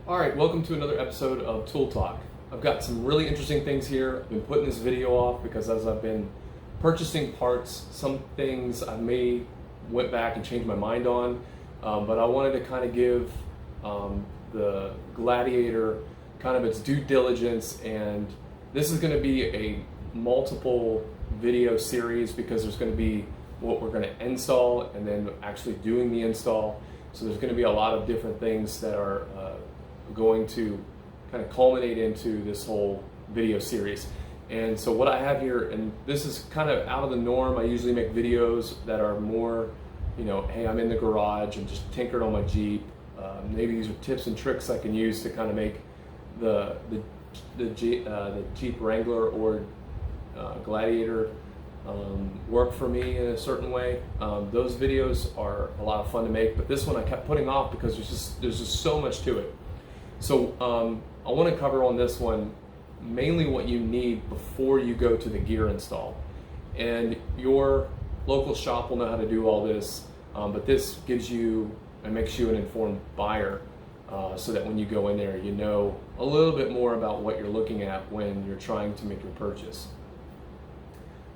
All right, welcome to another episode of Tool Talk. I've got some really interesting things here. I've been putting this video off because as I've been purchasing parts, some things I went back and changed my mind on, but I wanted to kind of give the Gladiator kind of its due diligence, and this is going to be a multiple video series because there's going to be what we're going to install and then actually doing the install. So there's going to be a lot of different things that are going to kind of culminate into this whole video series. And so what I have here, and this is kind of out of the norm, I usually make videos that are more, you know, hey, I'm in the garage and just tinkered on my Jeep. Maybe these are tips and tricks I can use to kind of make the Jeep Wrangler or Gladiator work for me in a certain way. Those videos are a lot of fun to make, but this one I kept putting off because there's just so much to it. So I want to cover on this one mainly what you need before you go to the gear install. And your local shop will know how to do all this, but this gives you and makes you an informed buyer so that when you go in there, you know a little bit more about what you're looking at when you're trying to make your purchase.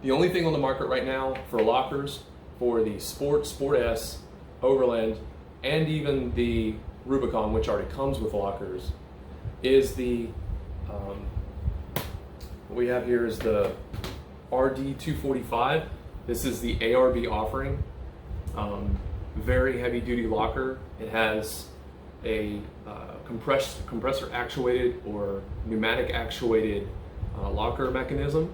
The only thing on the market right now for lockers for the Sport S, Overland, and even the Rubicon, which already comes with lockers, is the what we have here is the RD245. This is the ARB offering. Very heavy duty locker. It has a compressor actuated or pneumatic actuated locker mechanism,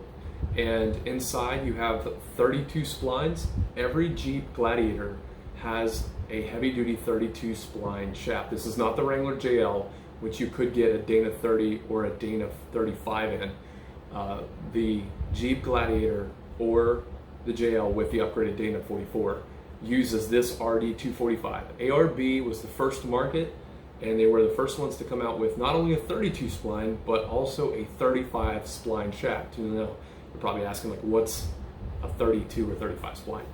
and inside you have 32 splines. Every Jeep Gladiator has a heavy duty 32 spline shaft. This is not the Wrangler JL, which you could get a Dana 30 or a Dana 35 in. The Jeep Gladiator or the JL with the upgraded Dana 44 uses this RD245. ARB was the first to market, and they were the first ones to come out with not only a 32 spline, but also a 35 spline shaft. You know, you're probably asking, like, what's a 32 or 35 spline?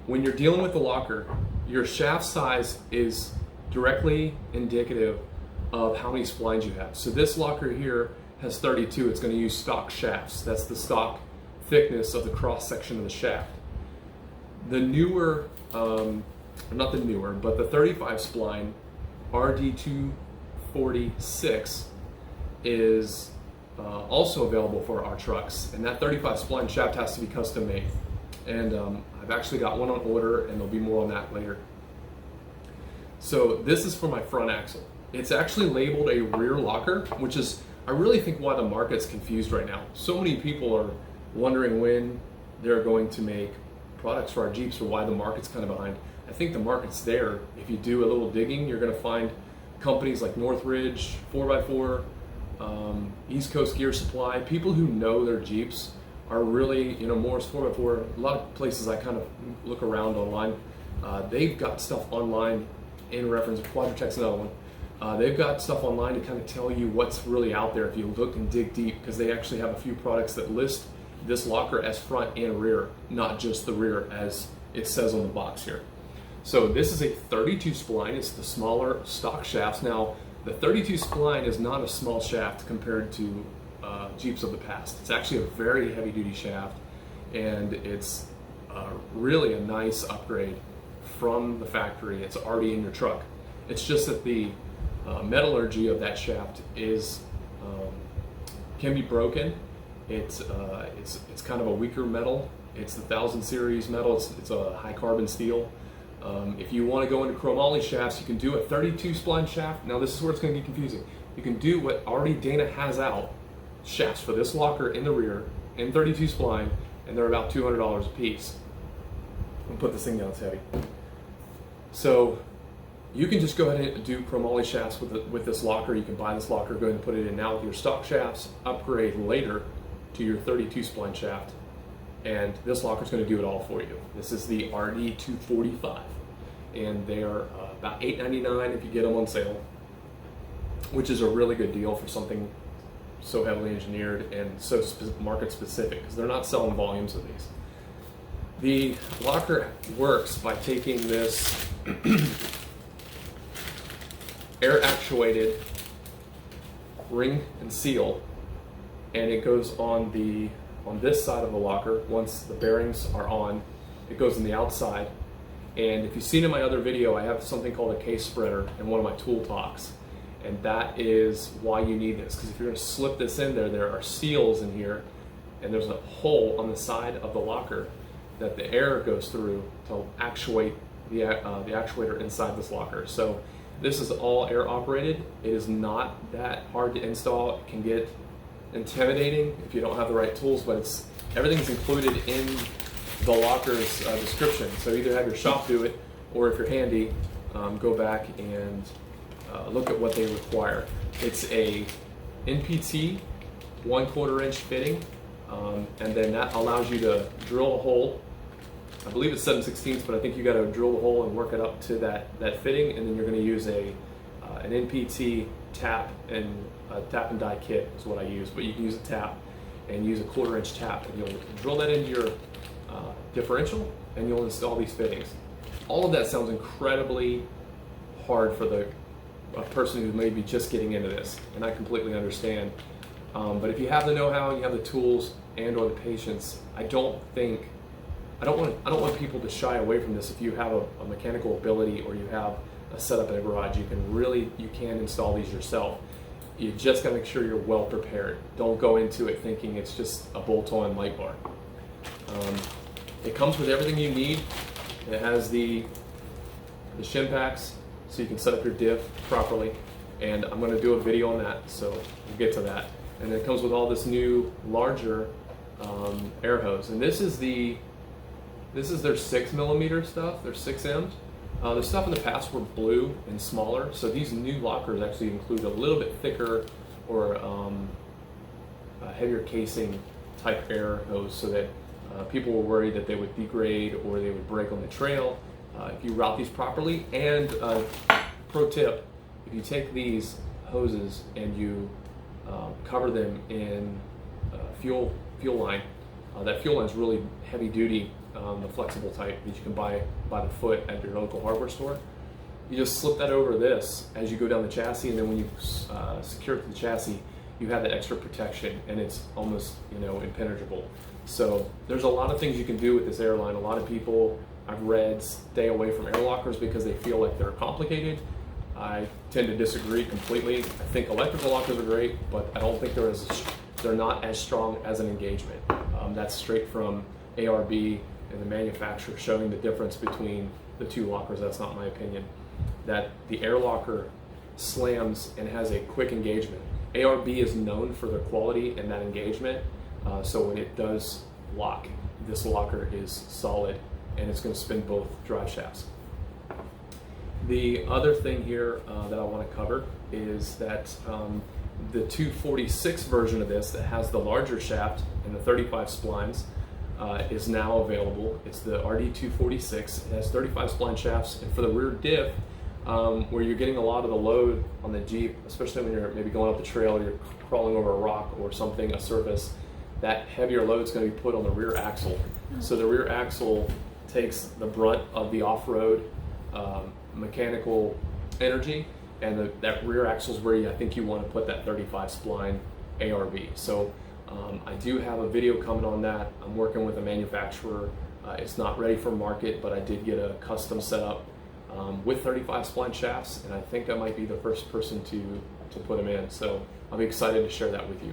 When you're dealing with the locker, your shaft size is directly indicative of how many splines you have. So this locker here has 32. It's going to use stock shafts. That's the stock thickness of the cross section of the shaft. The newer, not the newer, but the 35 spline RD246 is also available for our trucks, and that 35 spline shaft has to be custom made. And I've actually got one on order, and there'll be more on that later. So this is for my front axle. It's actually labeled a rear locker, which is, I really think, why the market's confused right now. So many people are wondering when they're going to make products for our Jeeps, or why the market's kind of behind. I think the market's there. If you do a little digging, you're going to find companies like Northridge, 4x4, East Coast Gear Supply, people who know their Jeeps are really, you know, Morris 4x4, a lot of places I kind of look around online, they've got stuff online in reference, Quadratech's another one. They've got stuff online to kind of tell you what's really out there if you look and dig deep, because they actually have a few products that list this locker as front and rear, not just the rear as it says on the box here. So this is a 32 spline. It's the smaller stock shafts. Now, the 32 spline is not a small shaft compared to Jeeps of the past. It's actually a very heavy duty shaft, and it's really a nice upgrade from the factory. It's already in your truck. It's just that the metallurgy of that shaft is can be broken. It's kind of a weaker metal. It's the 1000 series metal. It's a high carbon steel. If you want to go into chromoly shafts, you can do a 32 spline shaft. Now this is where it's going to get confusing. You can do what already Dana has out, shafts for this locker in the rear in 32 spline, and they're about $200 a piece. I'll put this thing down, it's heavy. So you can just go ahead and do chromoly shafts with this locker. You can buy this locker, go ahead and put it in now with your stock shafts, upgrade later to your 32 spline shaft, and this locker is going to do it all for you. This is the RD245, and they are about $8.99 if you get them on sale, which is a really good deal for something so heavily engineered and so market specific, because they're not selling volumes of these. The locker works by taking this air actuated ring and seal, and it goes on this side of the locker. Once the bearings are on, it goes on the outside. And if you've seen in my other video, I have something called a case spreader in one of my tool talks. And that is why you need this, because if you're going to slip this in there, there are seals in here, and there's a hole on the side of the locker that the air goes through to actuate the actuator inside this locker. So this is all air operated. It is not that hard to install. It can get intimidating if you don't have the right tools, but everything's included in the locker's description. So either have your shop do it, or if you're handy, go back and look at what they require. It's a NPT 1/4 inch fitting, and then that allows you to drill a hole. I believe it's 7/16, but I think you got to drill the hole and work it up to that fitting, and then you're going to use an NPT tap and die kit is what I use. But you can use a tap and use a 1/4 inch tap, and you'll drill that into your differential, and you'll install these fittings. All of that sounds incredibly hard for a person who may be just getting into this, and I completely understand. But if you have the know-how and you have the tools and/or the patience, I don't want people to shy away from this. If you have a mechanical ability or you have a setup in a garage, you can install these yourself. You just got to make sure you're well prepared. Don't go into it thinking it's just a bolt-on light bar. It comes with everything you need. It has the shim packs, so you can set up your diff properly, and I'm going to do a video on that, so we'll get to that. And it comes with all this new larger air hose, and this is their 6mm stuff, their 6Ms. The stuff in the past were blue and smaller, so these new lockers actually include a little bit thicker or a heavier casing type air hose, so that people were worried that they would degrade or they would break on the trail. If you route these properly, and pro tip, if you take these hoses and you cover them in fuel line, that fuel line is really heavy duty, the flexible type that you can buy by the foot at your local hardware store. You just slip that over this as you go down the chassis, and then when you secure it to the chassis, you have that extra protection, and it's almost impenetrable. So there's a lot of things you can do with this airline. A lot of people I've read stay away from air lockers because they feel like they're complicated. I tend to disagree completely. I think electrical lockers are great, but I don't think they're not as strong as an engagement. That's straight from ARB and the manufacturer showing the difference between the two lockers. That's not my opinion. That the air locker slams and has a quick engagement. ARB is known for their quality and that engagement. So when it does lock, this locker is solid, and it's going to spin both drive shafts. The other thing here that I want to cover is that the 246 version of this that has the larger shaft and the 35 splines is now available. It's the RD246. It has 35 spline shafts, and for the rear diff, where you're getting a lot of the load on the Jeep, especially when you're maybe going up the trail or you're crawling over a rock or something, a surface, that heavier load is going to be put on the rear axle. So the rear axle takes the brunt of the off-road mechanical energy, and that rear axle is where I think you want to put that 35 spline ARB. So I do have a video coming on that. I'm working with a manufacturer. It's not ready for market, but I did get a custom setup with 35 spline shafts, and I think I might be the first person to put them in. So I'll be excited to share that with you.